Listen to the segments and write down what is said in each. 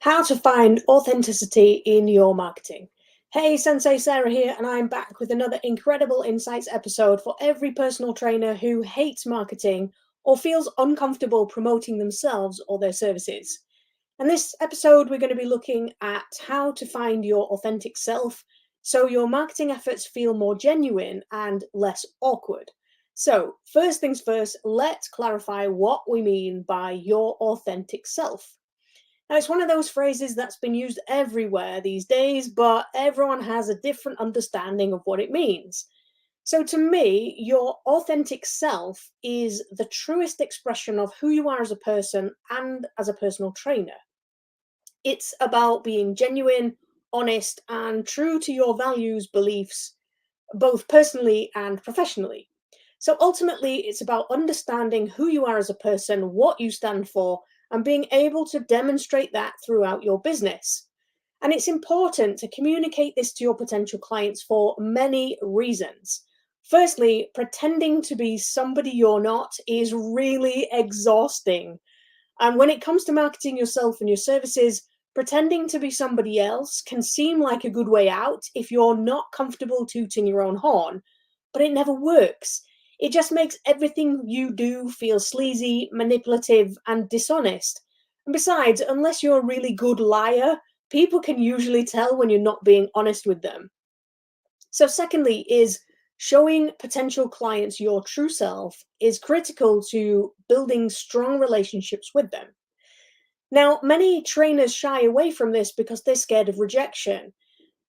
How to find authenticity in your marketing. Hey, Sensei Sarah here, and I'm back with another incredible insights episode for every personal trainer who hates marketing or feels uncomfortable promoting themselves or their services. And this episode, we're going to be looking at how to find your authentic self so your marketing efforts feel more genuine and less awkward. So, first things first, let's clarify what we mean by your authentic self. Now, it's one of those phrases that's been used everywhere these days, but everyone has a different understanding of what it means. So, to me, your authentic self is the truest expression of who you are as a person and as a personal trainer. It's about being genuine, honest, and true to your values, beliefs, both personally and professionally. So ultimately, it's about understanding who you are as a person, what you stand for, and being able to demonstrate that throughout your business. And it's important to communicate this to your potential clients for many reasons. Firstly, pretending to be somebody you're not is really exhausting. And when it comes to marketing yourself and your services, pretending to be somebody else can seem like a good way out if you're not comfortable tooting your own horn, but it never works. It just makes everything you do feel sleazy, manipulative, and dishonest. And besides, unless you're a really good liar, people can usually tell when you're not being honest with them. So, secondly, is showing potential clients your true self is critical to building strong relationships with them. Now, many trainers shy away from this because they're scared of rejection.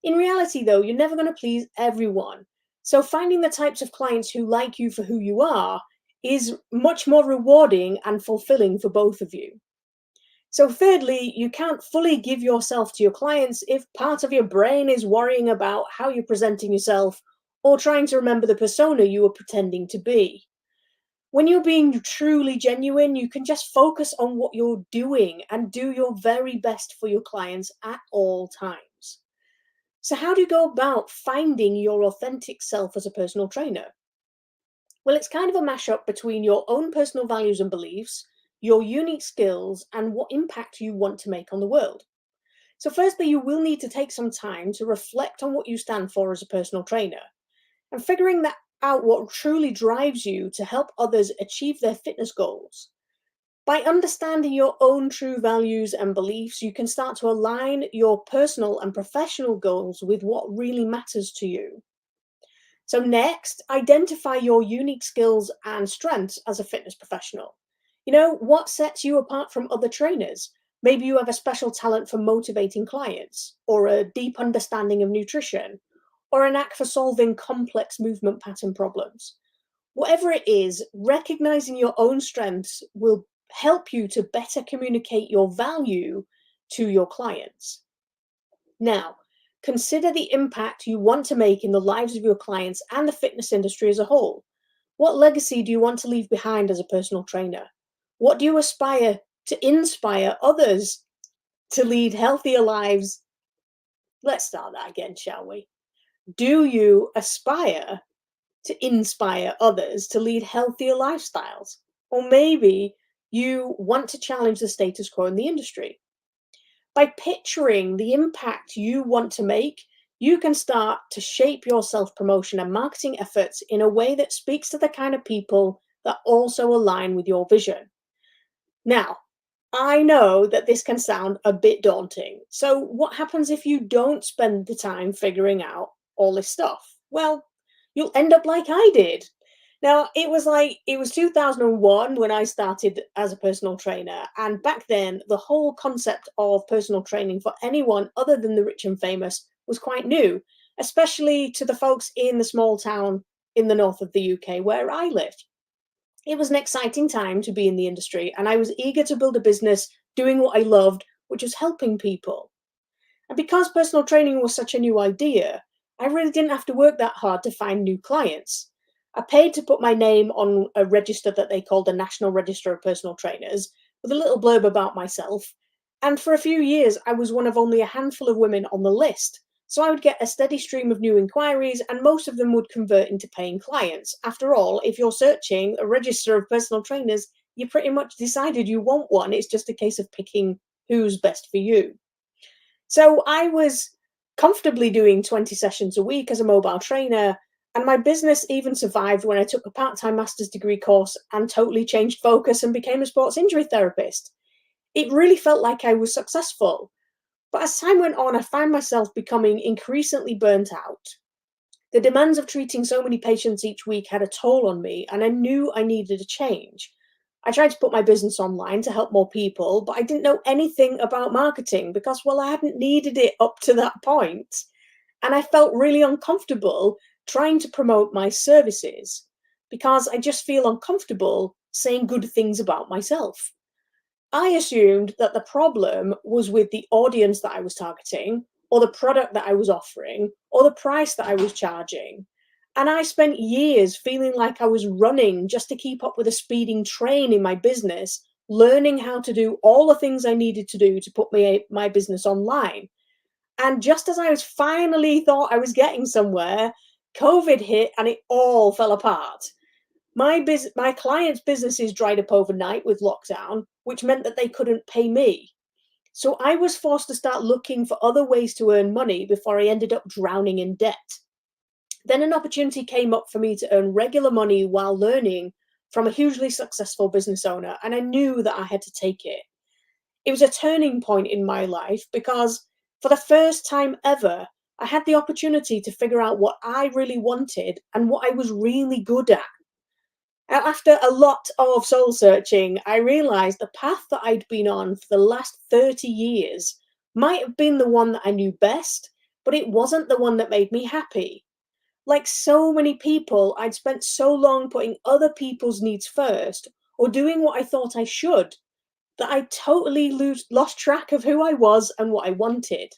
In reality, though, you're never going to please everyone. So, finding the types of clients who like you for who you are is much more rewarding and fulfilling for both of you. So, thirdly, you can't fully give yourself to your clients if part of your brain is worrying about how you're presenting yourself or trying to remember the persona you were pretending to be. When you're being truly genuine, you can just focus on what you're doing and do your very best for your clients at all times. So, how do you go about finding your authentic self as a personal trainer? Well, it's kind of a mashup between your own personal values and beliefs, your unique skills, and what impact you want to make on the world. So, firstly, you will need to take some time to reflect on what you stand for as a personal trainer and figuring that out what truly drives you to help others achieve their fitness goals. By understanding your own true values and beliefs, you can start to align your personal and professional goals with what really matters to you. So, next, identify your unique skills and strengths as a fitness professional. What sets you apart from other trainers? Maybe you have a special talent for motivating clients, or a deep understanding of nutrition, or a knack for solving complex movement pattern problems. Whatever it is, recognizing your own strengths will help you to better communicate your value to your clients. Now, consider the impact you want to make in the lives of your clients and the fitness industry as a whole. What legacy do you want to leave behind as a personal trainer? What do you aspire to inspire others to lead healthier lives? Let's start that again, shall we? Do you aspire to inspire others to lead healthier lifestyles? Or maybe you want to challenge the status quo in the industry. By picturing the impact you want to make, you can start to shape your self promotion and marketing efforts in a way that speaks to the kind of people that also align with your vision. Now, I know that this can sound a bit daunting. So, what happens if you don't spend the time figuring out all this stuff? Well, you'll end up like I did. Now, it was 2001 when I started as a personal trainer. And back then, the whole concept of personal training for anyone other than the rich and famous was quite new, especially to the folks in the small town in the north of the UK where I lived. It was an exciting time to be in the industry, and I was eager to build a business doing what I loved, which was helping people. And because personal training was such a new idea, I really didn't have to work that hard to find new clients. I paid to put my name on a register that they called the National Register of Personal Trainers with a little blurb about myself. And for a few years, I was one of only a handful of women on the list. So I would get a steady stream of new inquiries, and most of them would convert into paying clients. After all, if you're searching a register of personal trainers, you pretty much decided you want one. It's just a case of picking who's best for you. So I was comfortably doing 20 sessions a week as a mobile trainer, and my business even survived when I took a part time master's degree course and totally changed focus and became a sports injury therapist. It really felt like I was successful. But as time went on, I found myself becoming increasingly burnt out. The demands of treating so many patients each week had a toll on me, and I knew I needed a change. I tried to put my business online to help more people, but I didn't know anything about marketing because, well, I hadn't needed it up to that point. And I felt really uncomfortable trying to promote my services because I just feel uncomfortable saying good things about myself. I assumed that the problem was with the audience that I was targeting, or the product that I was offering, or the price that I was charging. And I spent years feeling like I was running just to keep up with a speeding train in my business, learning how to do all the things I needed to do to put my business online. And just as I was finally thought I was getting somewhere, COVID hit and it all fell apart. My clients' businesses dried up overnight with lockdown, which meant that they couldn't pay me. So I was forced to start looking for other ways to earn money before I ended up drowning in debt. Then an opportunity came up for me to earn regular money while learning from a hugely successful business owner, and I knew that I had to take it. It was a turning point in my life because for the first time ever, I had the opportunity to figure out what I really wanted and what I was really good at. After a lot of soul searching, I realized the path that I'd been on for the last 30 years might have been the one that I knew best, but it wasn't the one that made me happy. Like so many people, I'd spent so long putting other people's needs first or doing what I thought I should that I totally lost track of who I was and what I wanted.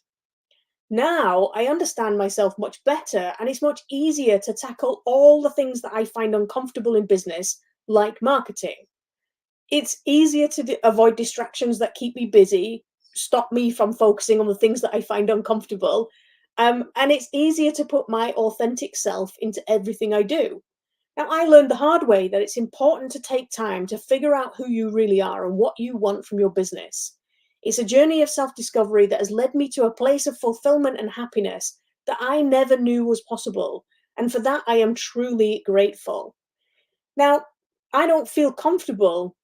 Now I understand myself much better, and it's much easier to tackle all the things that I find uncomfortable in business, like marketing. It's easier to avoid distractions that keep me busy, stop me from focusing on the things that I find uncomfortable. And it's easier to put my authentic self into everything I do. Now, I learned the hard way that it's important to take time to figure out who you really are and what you want from your business. It's a journey of self discovery that has led me to a place of fulfillment and happiness that I never knew was possible. And for that, I am truly grateful. Now, I don't feel comfortable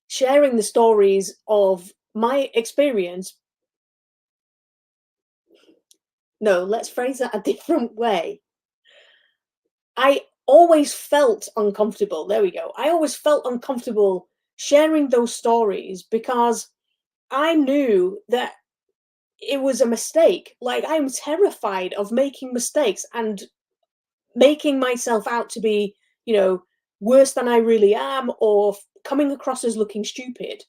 sharing the stories of my experience. No, let's phrase that a different way. I always felt uncomfortable. There we go. I always felt uncomfortable sharing those stories because I knew that it was a mistake. Like, I'm terrified of making mistakes and making myself out to be, you know, worse than I really am, or coming across as looking stupid.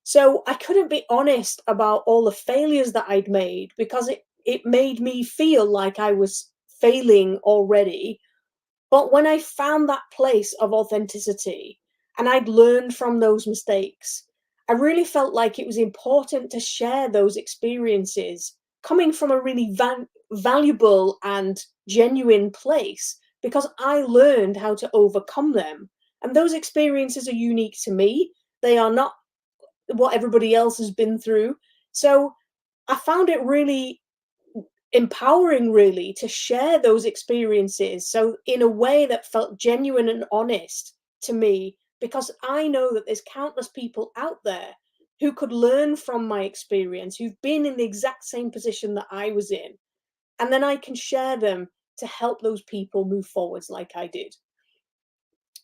So I couldn't be honest about all the failures that I'd made because it made me feel like I was failing already. But when I found that place of authenticity and I'd learned from those mistakes, I really felt like it was important to share those experiences coming from a really valuable and genuine place because I learned how to overcome them. And those experiences are unique to me. They are not what everybody else has been through. So I found it really empowering, really, to share those experiences so in a way that felt genuine and honest to me, because I know that there's countless people out there who could learn from my experience, who've been in the exact same position that I was in, and then I can share them to help those people move forwards like I did.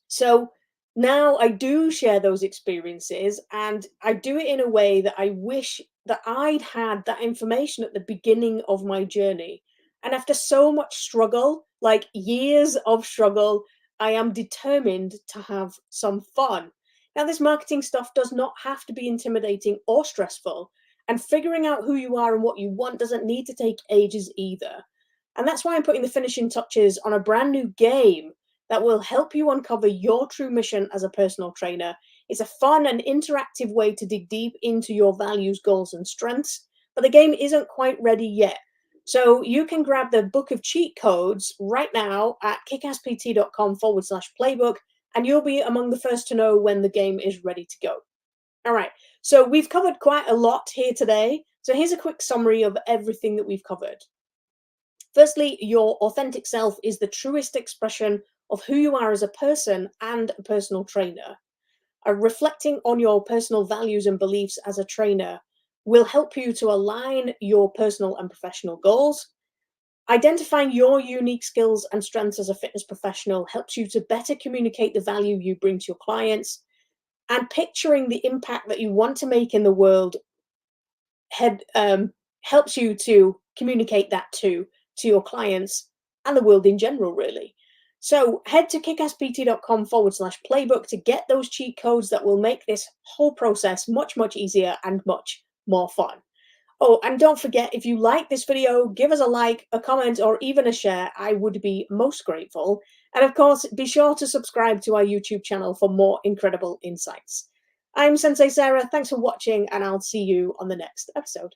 So now I do share those experiences, and I do it in a way that I wish that I'd had that information at the beginning of my journey. And after so much struggle, like years of struggle, I am determined to have some fun. Now, this marketing stuff does not have to be intimidating or stressful, and figuring out who you are and what you want doesn't need to take ages either. And that's why I'm putting the finishing touches on a brand new game that will help you uncover your true mission as a personal trainer. It's a fun and interactive way to dig deep into your values, goals, and strengths, but the game isn't quite ready yet. So you can grab the book of cheat codes right now at kickasspt.com/playbook, and you'll be among the first to know when the game is ready to go. All right, so we've covered quite a lot here today. So here's a quick summary of everything that we've covered. Firstly, your authentic self is the truest expression of who you are as a person and a personal trainer. Reflecting on your personal values and beliefs as a trainer will help you to align your personal and professional goals. Identifying your unique skills and strengths as a fitness professional helps you to better communicate the value you bring to your clients. And picturing the impact that you want to make in the world head, helps you to communicate that to your clients and the world in general, really. So head to kickasspt.com/playbook to get those cheat codes that will make this whole process much, much easier and much more fun. Oh, and don't forget, if you like this video, give us a like, a comment, or even a share. I would be most grateful. And of course, be sure to subscribe to our YouTube channel for more incredible insights. I'm Sensei Sarah. Thanks for watching, and I'll see you on the next episode.